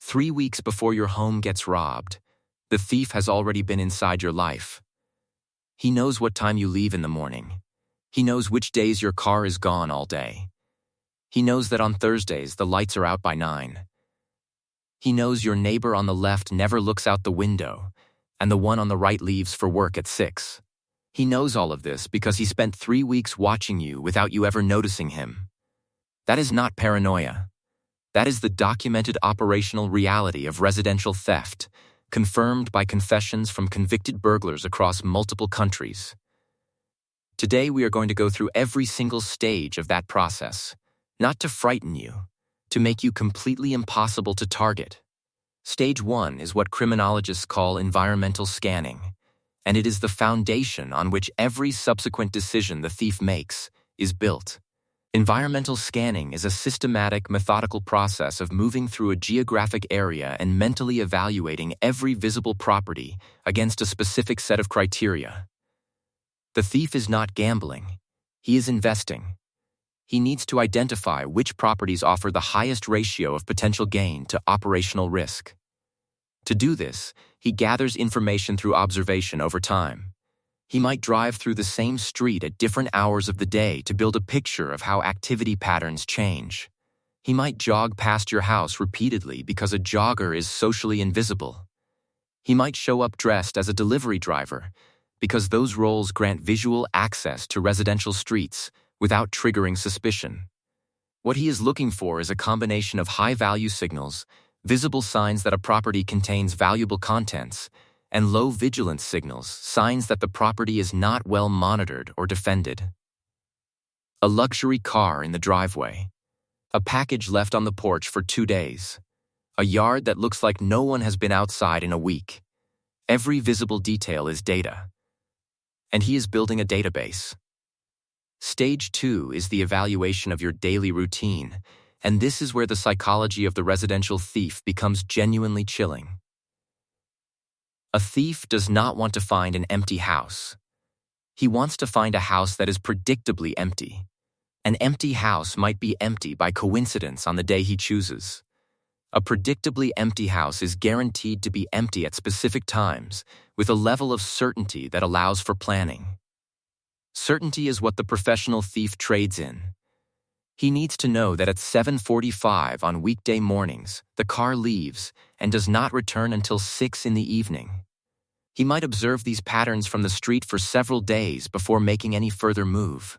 3 weeks before your home gets robbed, the thief has already been inside your life. He knows what time you leave in the morning. He knows which days your car is gone all day. He knows that on Thursdays the lights are out by 9. He knows your neighbor on the left never looks out the window, and the one on the right leaves for work at 6. He knows all of this because he spent 3 weeks watching you without you ever noticing him. That is not paranoia. That is the documented operational reality of residential theft, confirmed by confessions from convicted burglars across multiple countries. Today we are going to go through every single stage of that process, not to frighten you, to make you completely impossible to target. Stage 1 is what criminologists call environmental scanning, and it is the foundation on which every subsequent decision the thief makes is built. Environmental scanning is a systematic, methodical process of moving through a geographic area and mentally evaluating every visible property against a specific set of criteria. The thief is not gambling. He is investing. He needs to identify which properties offer the highest ratio of potential gain to operational risk. To do this, he gathers information through observation over time. He might drive through the same street at different hours of the day to build a picture of how activity patterns change. He might jog past your house repeatedly because a jogger is socially invisible. He might show up dressed as a delivery driver because those roles grant visual access to residential streets without triggering suspicion. What he is looking for is a combination of high-value signals, visible signs that a property contains valuable contents, and low vigilance signals, signs that the property is not well monitored or defended. A luxury car in the driveway. A package left on the porch for 2 days. A yard that looks like no one has been outside in a week. Every visible detail is data. And he is building a database. Stage 2 is the evaluation of your daily routine, and this is where the psychology of the residential thief becomes genuinely chilling. A thief does not want to find an empty house. He wants to find a house that is predictably empty. An empty house might be empty by coincidence on the day he chooses. A predictably empty house is guaranteed to be empty at specific times, with a level of certainty that allows for planning. Certainty is what the professional thief trades in. He needs to know that at 7:45 on weekday mornings, the car leaves and does not return until 6 in the evening. He might observe these patterns from the street for several days before making any further move.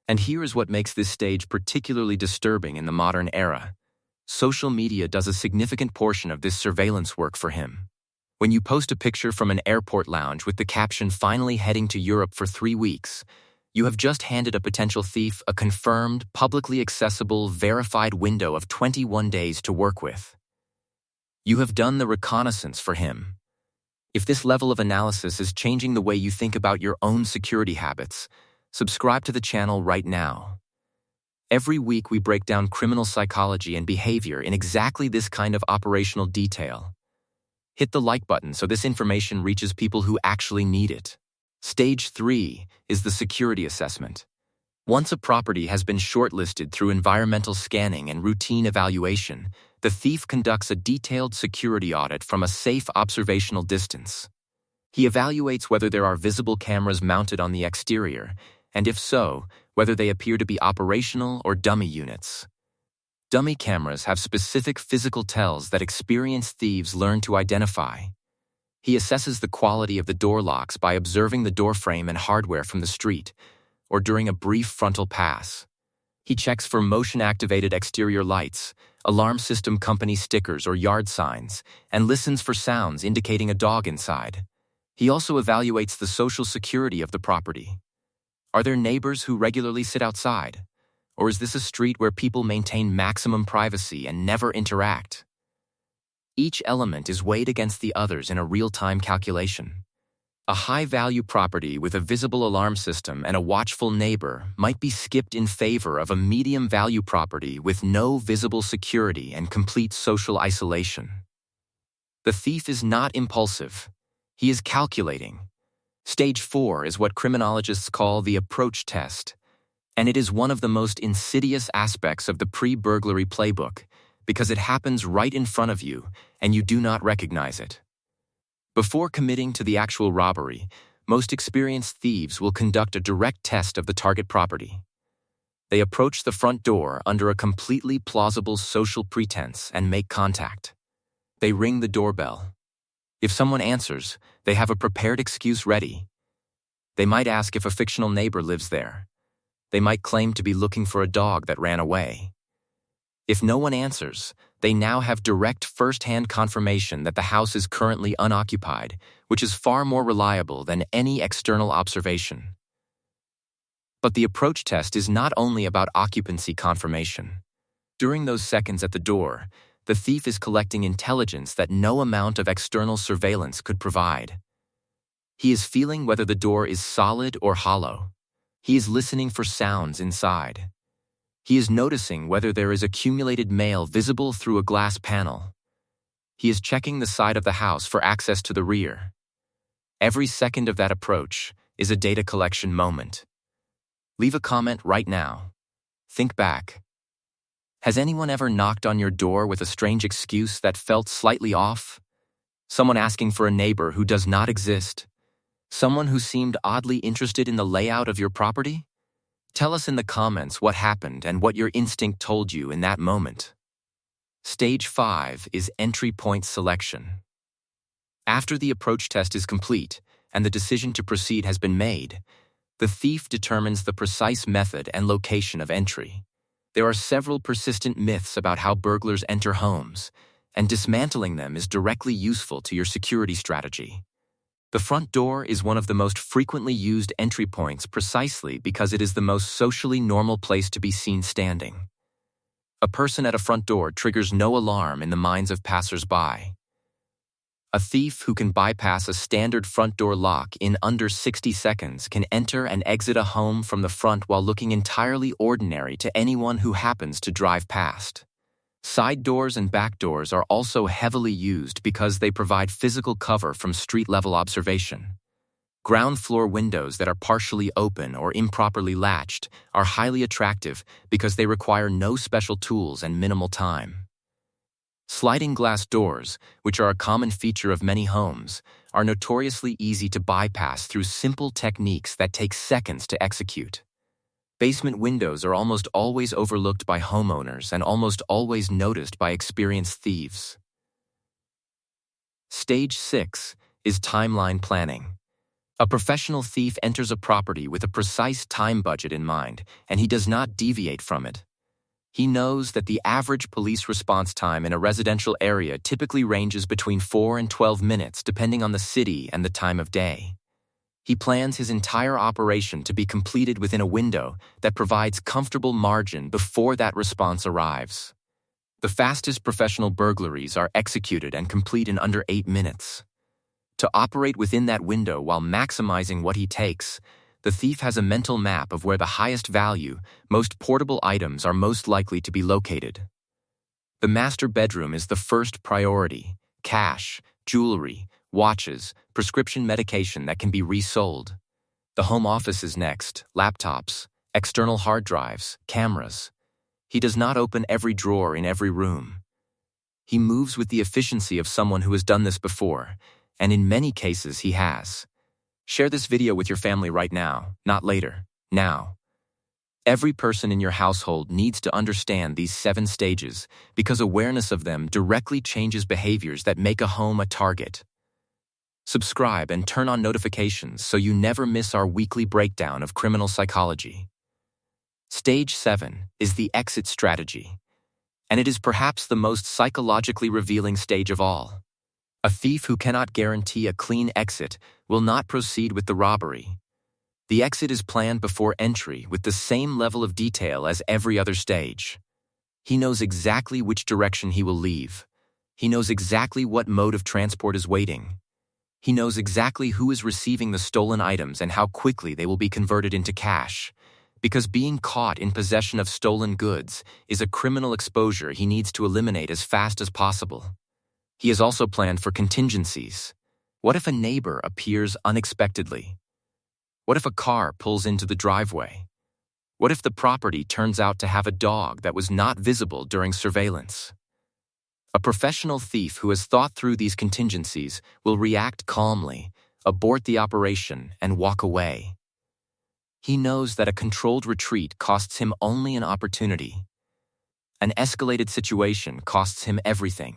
And here is what makes this stage particularly disturbing in the modern era. Social media does a significant portion of this surveillance work for him. When you post a picture from an airport lounge with the caption "finally heading to Europe for 3 weeks," you have just handed a potential thief a confirmed, publicly accessible, verified window of 21 days to work with. You have done the reconnaissance for him. If this level of analysis is changing the way you think about your own security habits, subscribe to the channel right now. Every week we break down criminal psychology and behavior in exactly this kind of operational detail. Hit the like button so this information reaches people who actually need it. Stage 3 is the security assessment. Once a property has been shortlisted through environmental scanning and routine evaluation, the thief conducts a detailed security audit from a safe observational distance. He evaluates whether there are visible cameras mounted on the exterior, and if so, whether they appear to be operational or dummy units. Dummy cameras have specific physical tells that experienced thieves learn to identify. He assesses the quality of the door locks by observing the door frame and hardware from the street, or during a brief frontal pass. He checks for motion-activated exterior lights, alarm system company stickers or yard signs, and listens for sounds indicating a dog inside. He also evaluates the social security of the property. Are there neighbors who regularly sit outside? Or is this a street where people maintain maximum privacy and never interact? Each element is weighed against the others in a real-time calculation. A high-value property with a visible alarm system and a watchful neighbor might be skipped in favor of a medium-value property with no visible security and complete social isolation. The thief is not impulsive. He is calculating. Stage 4 is what criminologists call the approach test, and it is one of the most insidious aspects of the pre-burglary playbook because it happens right in front of you and you do not recognize it. Before committing to the actual robbery, most experienced thieves will conduct a direct test of the target property. They approach the front door under a completely plausible social pretense and make contact. They ring the doorbell. If someone answers, they have a prepared excuse ready. They might ask if a fictional neighbor lives there. They might claim to be looking for a dog that ran away. If no one answers, they now have direct first-hand confirmation that the house is currently unoccupied, which is far more reliable than any external observation. But the approach test is not only about occupancy confirmation. During those seconds at the door, the thief is collecting intelligence that no amount of external surveillance could provide. He is feeling whether the door is solid or hollow. He is listening for sounds inside. He is noticing whether there is accumulated mail visible through a glass panel. He is checking the side of the house for access to the rear. Every second of that approach is a data collection moment. Leave a comment right now. Think back. Has anyone ever knocked on your door with a strange excuse that felt slightly off? Someone asking for a neighbor who does not exist? Someone who seemed oddly interested in the layout of your property? Tell us in the comments what happened and what your instinct told you in that moment. Stage 5 is entry point selection. After the approach test is complete and the decision to proceed has been made, the thief determines the precise method and location of entry. There are several persistent myths about how burglars enter homes, and dismantling them is directly useful to your security strategy. The front door is one of the most frequently used entry points precisely because it is the most socially normal place to be seen standing. A person at a front door triggers no alarm in the minds of passers-by. A thief who can bypass a standard front door lock in under 60 seconds can enter and exit a home from the front while looking entirely ordinary to anyone who happens to drive past. Side doors and back doors are also heavily used because they provide physical cover from street-level observation. Ground floor windows that are partially open or improperly latched are highly attractive because they require no special tools and minimal time. Sliding glass doors, which are a common feature of many homes, are notoriously easy to bypass through simple techniques that take seconds to execute. Basement windows are almost always overlooked by homeowners and almost always noticed by experienced thieves. Stage 6 is timeline planning. A professional thief enters a property with a precise time budget in mind, and he does not deviate from it. He knows that the average police response time in a residential area typically ranges between 4 and 12 minutes depending on the city and the time of day. He plans his entire operation to be completed within a window that provides comfortable margin before that response arrives. The fastest professional burglaries are executed and complete in under 8 minutes. To operate within that window while maximizing what he takes, the thief has a mental map of where the highest value, most portable items are most likely to be located. The master bedroom is the first priority: cash, jewelry, watches, prescription medication that can be resold. The home office is next: laptops, external hard drives, cameras. He does not open every drawer in every room. He moves with the efficiency of someone who has done this before, and in many cases he has. Share this video with your family right now, not later, now. Every person in your household needs to understand these 7 stages because awareness of them directly changes behaviors that make a home a target. Subscribe and turn on notifications so you never miss our weekly breakdown of criminal psychology. Stage 7 is the exit strategy, and it is perhaps the most psychologically revealing stage of all. A thief who cannot guarantee a clean exit will not proceed with the robbery. The exit is planned before entry with the same level of detail as every other stage. He knows exactly which direction he will leave. He knows exactly what mode of transport is waiting. He knows exactly who is receiving the stolen items and how quickly they will be converted into cash. Because being caught in possession of stolen goods is a criminal exposure he needs to eliminate as fast as possible. He has also planned for contingencies. What if a neighbor appears unexpectedly? What if a car pulls into the driveway? What if the property turns out to have a dog that was not visible during surveillance? A professional thief who has thought through these contingencies will react calmly, abort the operation, and walk away. He knows that a controlled retreat costs him only an opportunity. An escalated situation costs him everything.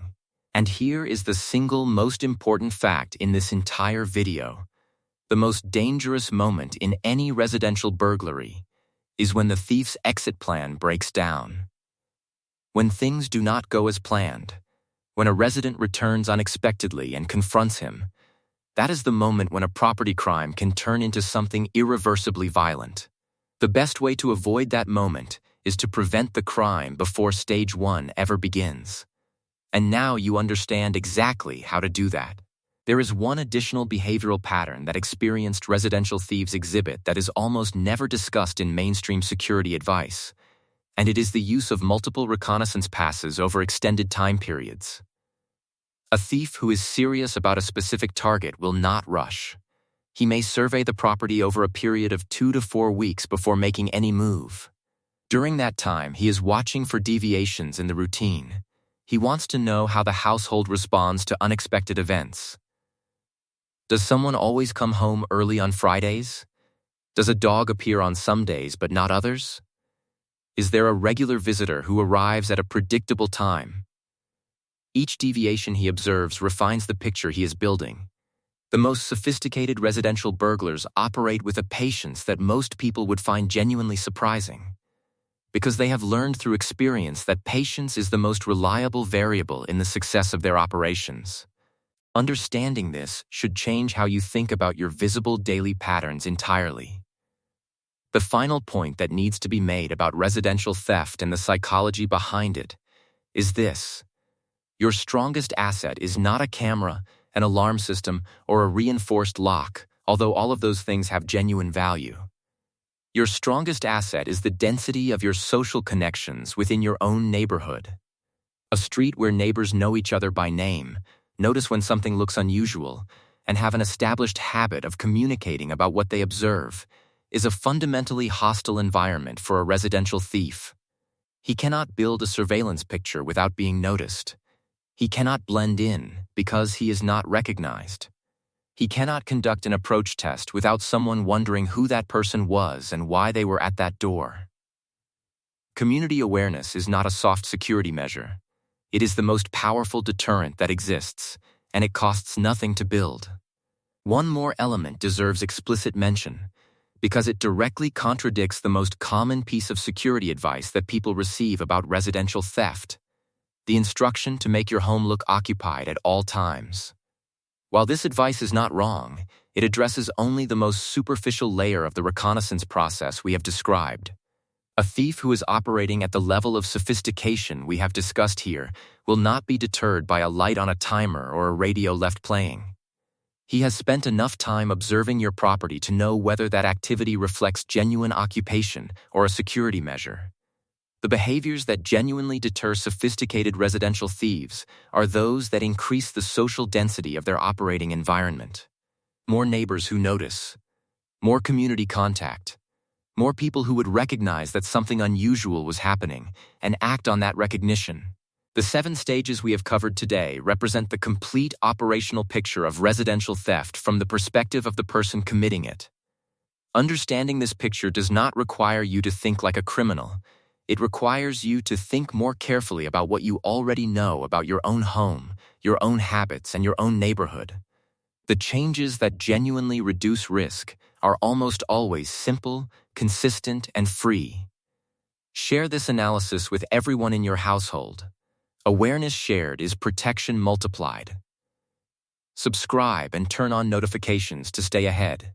And here is the single most important fact in this entire video. The most dangerous moment in any residential burglary is when the thief's exit plan breaks down. When things do not go as planned, when a resident returns unexpectedly and confronts him, that is the moment when a property crime can turn into something irreversibly violent. The best way to avoid that moment is to prevent the crime before stage 1 ever begins. And now you understand exactly how to do that. There is one additional behavioral pattern that experienced residential thieves exhibit that is almost never discussed in mainstream security advice, and it is the use of multiple reconnaissance passes over extended time periods. A thief who is serious about a specific target will not rush. He may survey the property over a period of 2 to 4 weeks before making any move. During that time, he is watching for deviations in the routine. He wants to know how the household responds to unexpected events. Does someone always come home early on Fridays? Does a dog appear on some days but not others? Is there a regular visitor who arrives at a predictable time? Each deviation he observes refines the picture he is building. The most sophisticated residential burglars operate with a patience that most people would find genuinely surprising, because they have learned through experience that patience is the most reliable variable in the success of their operations. Understanding this should change how you think about your visible daily patterns entirely. The final point that needs to be made about residential theft and the psychology behind it is this: your strongest asset is not a camera, an alarm system, or a reinforced lock, although all of those things have genuine value. Your strongest asset is the density of your social connections within your own neighborhood. A street where neighbors know each other by name, notice when something looks unusual, and have an established habit of communicating about what they observe is a fundamentally hostile environment for a residential thief. He cannot build a surveillance picture without being noticed. He cannot blend in because he is not recognized. He cannot conduct an approach test without someone wondering who that person was and why they were at that door. Community awareness is not a soft security measure. It is the most powerful deterrent that exists, and it costs nothing to build. One more element deserves explicit mention, because it directly contradicts the most common piece of security advice that people receive about residential theft: the instruction to make your home look occupied at all times. While this advice is not wrong, it addresses only the most superficial layer of the reconnaissance process we have described. A thief who is operating at the level of sophistication we have discussed here will not be deterred by a light on a timer or a radio left playing. He has spent enough time observing your property to know whether that activity reflects genuine occupation or a security measure. The behaviors that genuinely deter sophisticated residential thieves are those that increase the social density of their operating environment. More neighbors who notice, more community contact, more people who would recognize that something unusual was happening and act on that recognition. The 7 stages we have covered today represent the complete operational picture of residential theft from the perspective of the person committing it. Understanding this picture does not require you to think like a criminal. It requires you to think more carefully about what you already know about your own home, your own habits, and your own neighborhood. The changes that genuinely reduce risk are almost always simple, consistent, and free. Share this analysis with everyone in your household. Awareness shared is protection multiplied. Subscribe and turn on notifications to stay ahead.